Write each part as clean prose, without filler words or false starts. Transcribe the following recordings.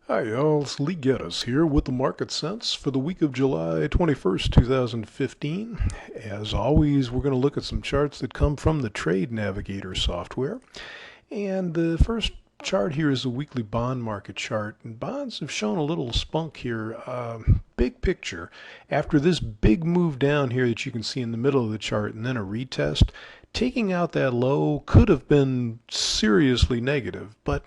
Hi y'all, it's Gettess here with the Market Sense for the week of July 21st, 2015. As always, we're going to look at some charts that come from the Trade Navigator software. And the first chart here is a weekly bond market chart, and bonds have shown a little spunk here. Big picture, after this big move down here that you can see in the middle of the chart and then a retest, taking out that low could have been seriously negative, but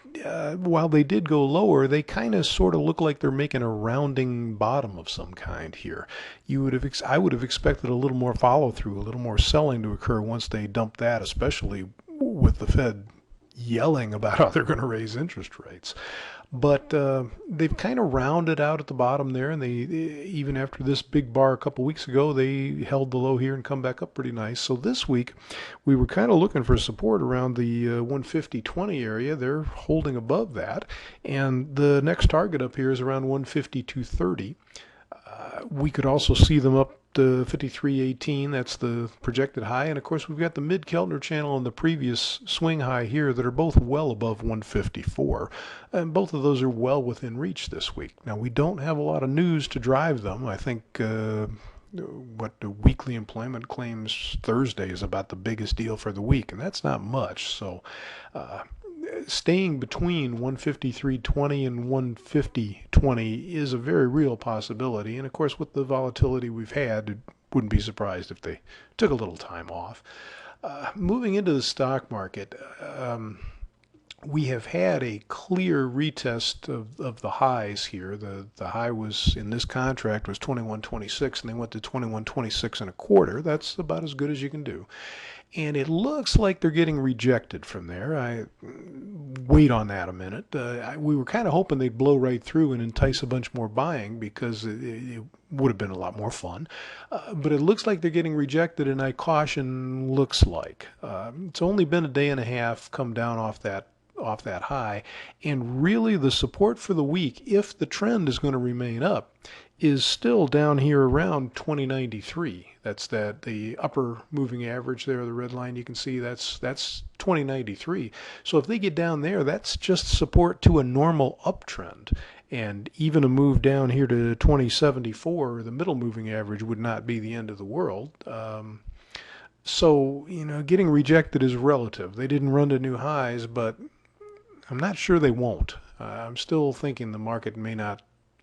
while they did go lower, they kind of sort of look like they're making a rounding bottom of some kind here. I would have expected a little more follow through, a little more selling to occur once they dump that, especially with the Fed yelling about how they're going to raise interest rates. But they've kind of rounded out at the bottom there, and even after this big bar a couple weeks ago, they held the low here and come back up pretty nice. So this week, we were kind of looking for support around the 150.20 area. They're holding above that, and the next target up here is around 152.30. We could also see them up to 53.18. That's the projected high. And of course, we've got the mid-Keltner channel and the previous swing high here that are both well above 154. And both of those are well within reach this week. Now, we don't have a lot of news to drive them. I think what the weekly employment claims Thursday is about the biggest deal for the week, and that's not much. So staying between 153.20 and 150.20 is a very real possibility. And of course, with the volatility we've had, wouldn't be surprised if they took a little time off. Moving into the stock market, we have had a clear retest of the highs here. The high was in this contract was 21.26, and they went to 21.26 and a quarter. That's about as good as you can do. And it looks like they're getting rejected from there. I wait on that a minute. We were kind of hoping they'd blow right through and entice a bunch more buying because it would have been a lot more fun. But it looks like they're getting rejected, and I caution looks like. It's only been a day and a half come down off that high, and really the support for the week, if the trend is going to remain up, is still down here around 2093. That's the upper moving average there, the red line you can see, that's 2093. So if they get down there, that's just support to a normal uptrend. And even a move down here to 2074, the middle moving average, would not be the end of the world. So, getting rejected is relative. They didn't run to new highs, but I'm not sure they won't. I'm still thinking the market may not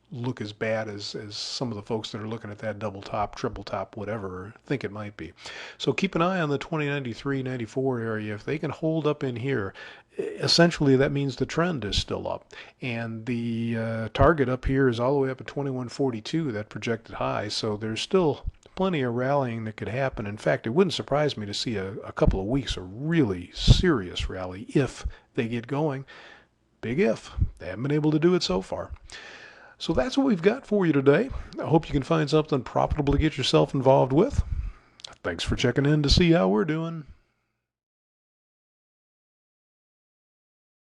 look as bad as some of the folks that are looking at that double top, triple top, whatever, think it might be. So keep an eye on the 2093, 94 area. If they can hold up in here, essentially that means the trend is still up. And the target up here is all the way up at 2142, that projected high. So there's still plenty of rallying that could happen. In fact, it wouldn't surprise me to see a couple of weeks of really serious rally if they get going. Big if. They haven't been able to do it so far. So that's what we've got for you today. I hope you can find something profitable to get yourself involved with. Thanks for checking in to see how we're doing.